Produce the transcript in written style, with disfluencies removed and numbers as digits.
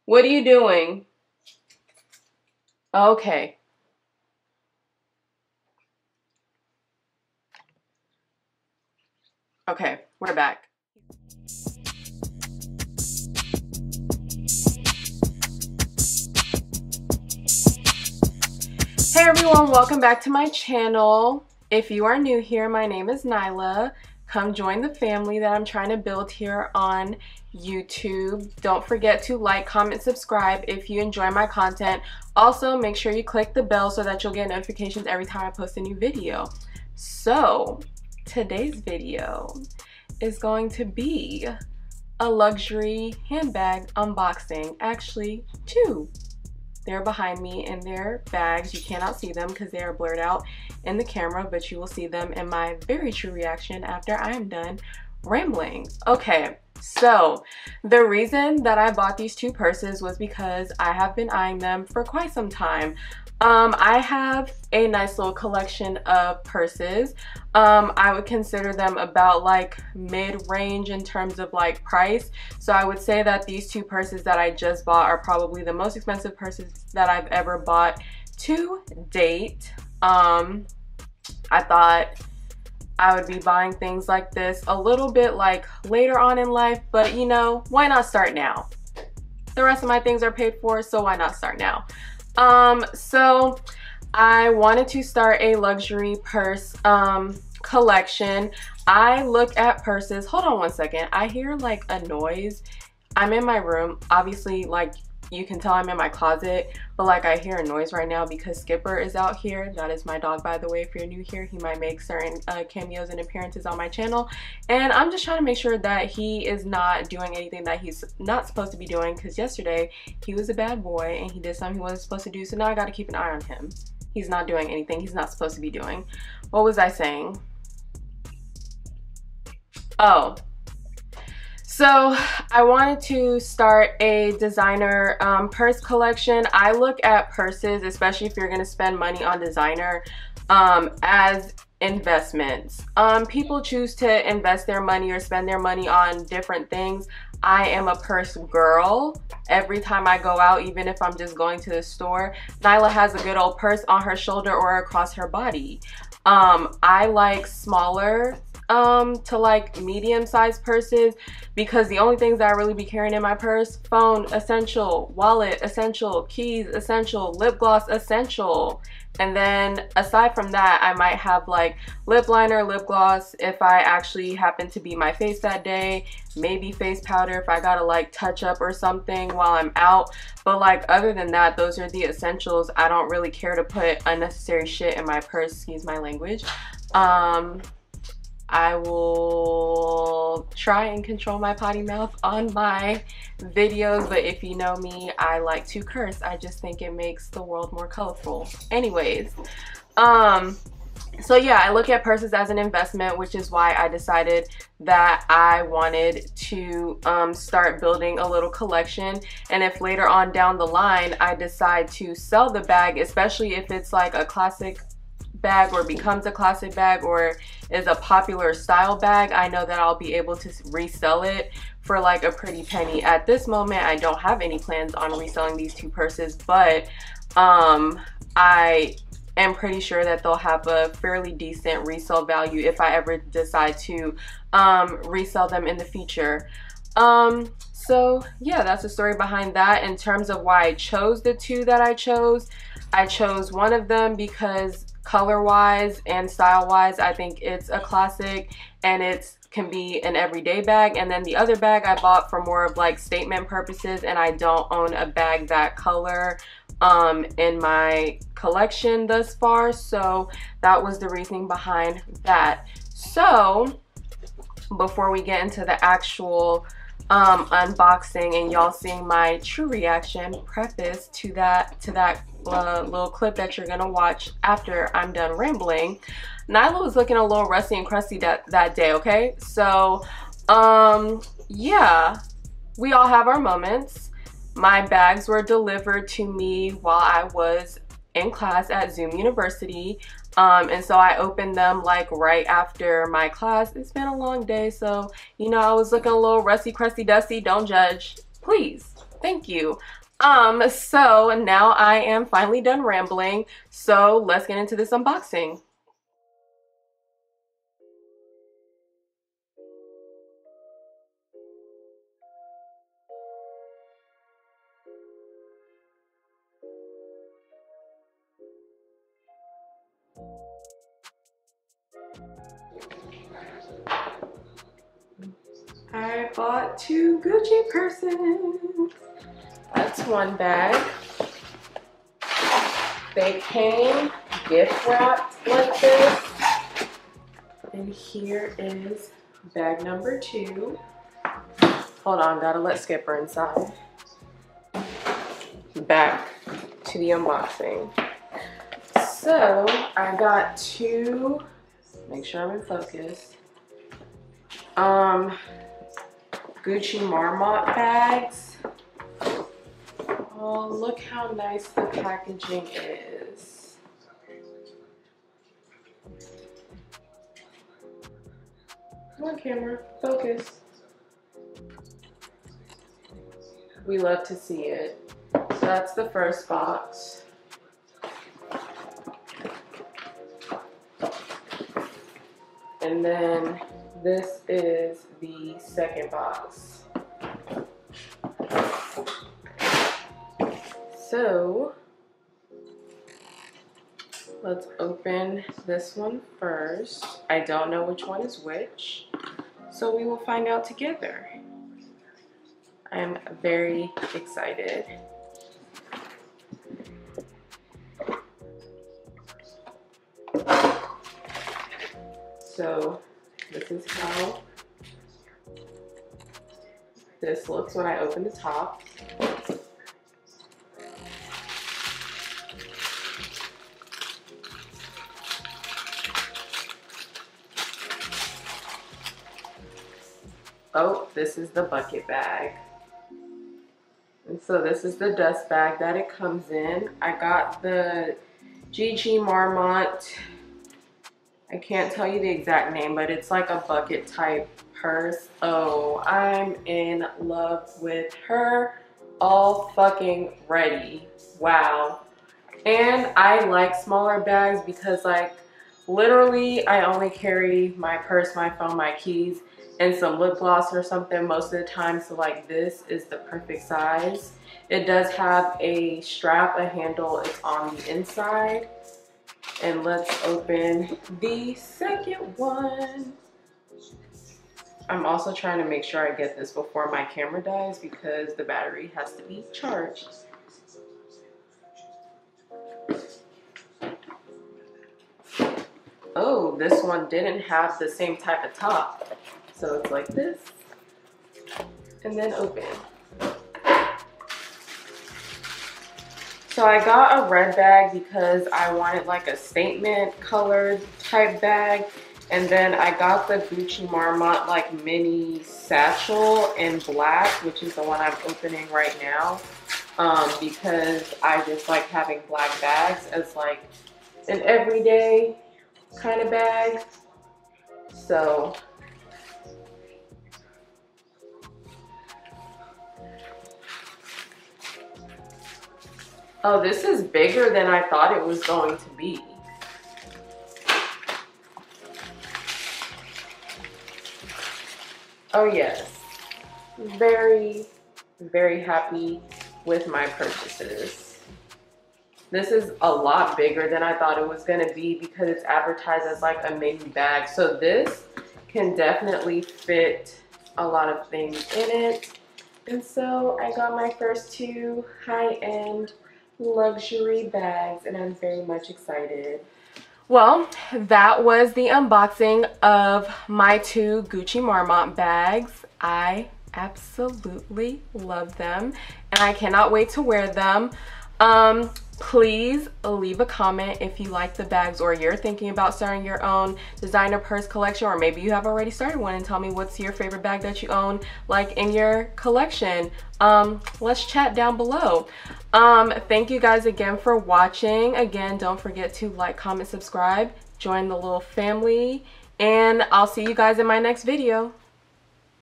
What are you doing? Okay. Okay, we're back. Hey everyone, welcome back to my channel. If you are new here, my name is Nyla. Come join the family that I'm trying to build here on YouTube. Don't forget to like, comment, subscribe if you enjoy my content. Also, make sure you click the bell so that you'll get notifications every time I post a new video. So, today's video is going to be a luxury handbag unboxing. Actually, two. They're behind me in their bags. You cannot see them because they are blurred out in the camera, but you will see them in my very true reaction after I am done rambling. Okay, so the reason that I bought these two purses was because I have been eyeing them for quite some time. I have a nice little collection of purses. I would consider them about like mid-range in terms of like price. So I would say that these two purses that I just bought are probably the most expensive purses that I've ever bought to date. I thought I would be buying things like this a little bit like later on in life, but you know, why not start now? The rest of my things are paid for, so why not start now? So I wanted to start a luxury purse collection. I look at purses. Hold on one second. I hear like a noise. I'm in my room. Obviously, like you can tell I'm in my closet, but like I hear a noise right now because Skipper is out here. That is my dog, by the way. If you're new here, he might make certain cameos and appearances on my channel, and I'm just trying to make sure that he is not doing anything that he's not supposed to be doing, because yesterday he was a bad boy and he did something he wasn't supposed to do, so now I got to keep an eye on him. He's not doing anything he's not supposed to be doing. What was I saying? Oh, so I wanted to start a designer purse collection. I look at purses, especially if you're going to spend money on designer, as investments. People choose to invest their money or spend their money on different things. I am a purse girl. Every time I go out, even if I'm just going to the store, Nyla has a good old purse on her shoulder or across her body. I like smaller to like medium-sized purses because the only things that I really be carrying in my purse: phone essential, wallet essential, keys essential, lip gloss essential, and then aside from that I might have like lip liner, lip gloss if I actually happen to be my face that day, maybe face powder if I gotta like touch up or something while I'm out. But like other than that, those are the essentials. I don't really care to put unnecessary shit in my purse, excuse my language. I will try and control my potty mouth on my videos, but if you know me, I like to curse. I just think it makes the world more colorful. Anyways, so yeah, I look at purses as an investment, which is why I decided that I wanted to start building a little collection. And if later on down the line I decide to sell the bag, especially if it's like a classic bag or becomes a classic bag or is a popular style bag, I know that I'll be able to resell it for like a pretty penny. At this moment, I don't have any plans on reselling these two purses, but I am pretty sure that they'll have a fairly decent resale value if I ever decide to resell them in the future. So yeah, that's the story behind that. In terms of why I chose the two that I chose one of them because color wise and style wise I think it's a classic and it can be an everyday bag, and then the other bag I bought for more of like statement purposes, and I don't own a bag that color in my collection thus far, so that was the reasoning behind that. So before we get into the actual unboxing and y'all seeing my true reaction, preface to that little clip that you're gonna watch after I'm done rambling, Nyla was looking a little rusty and crusty that day, okay? So yeah, we all have our moments. My bags were delivered to me while I was in class at Zoom University, and so I opened them like right after my class. It's been a long day, so you know, I was looking a little rusty, crusty, dusty. Don't judge, please. Thank you. So now I am finally done rambling. So let's get into this unboxing. I bought 2 Gucci purses. That's one bag. They came gift wrapped like this. And here is bag number 2. Hold on, gotta let Skipper inside. Back to the unboxing. So I got 2, make sure I'm in focus, Gucci Marmont bags. Oh, look how nice the packaging is. Come on, camera, focus. We love to see it. So that's the first box. And then this is the second box. So let's open this one first. I don't know which one is which, so we will find out together. I am very excited. So this is how this looks when I open the top. Oh, this is the bucket bag. And so this is the dust bag that it comes in. I got the GG Marmont, I can't tell you the exact name, but it's like a bucket type purse. Oh, I'm in love with her all fucking ready. Wow. And I like smaller bags because like literally I only carry my purse, my phone, my keys, and some lip gloss or something most of the time. So like this is the perfect size. It does have a strap, a handle, it's on the inside. And let's open the second one. I'm also trying to make sure I get this before my camera dies because the battery has to be charged. Oh, this one didn't have the same type of top. So it's like this, and then open. So I got a red bag because I wanted like a statement colored type bag. And then I got the Gucci Marmont like mini satchel in black, which is the one I'm opening right now. Because I just like having black bags as like an everyday kind of bag. So oh, this is bigger than I thought it was going to be. Oh yes, very, very happy with my purchases. This is a lot bigger than I thought it was gonna be because it's advertised as like a mini bag. So this can definitely fit a lot of things in it. And so I got my first 2 high-end luxury bags and I'm very much excited. Well, that was the unboxing of my 2 Gucci Marmont bags. I absolutely love them and I cannot wait to wear them. Please leave a comment if you like the bags or you're thinking about starting your own designer purse collection, or maybe you have already started one, and tell me what's your favorite bag that you own like in your collection. Let's chat down below. Thank you guys again for watching. Again, don't forget to like, comment, subscribe, join the little family, and I'll see you guys in my next video.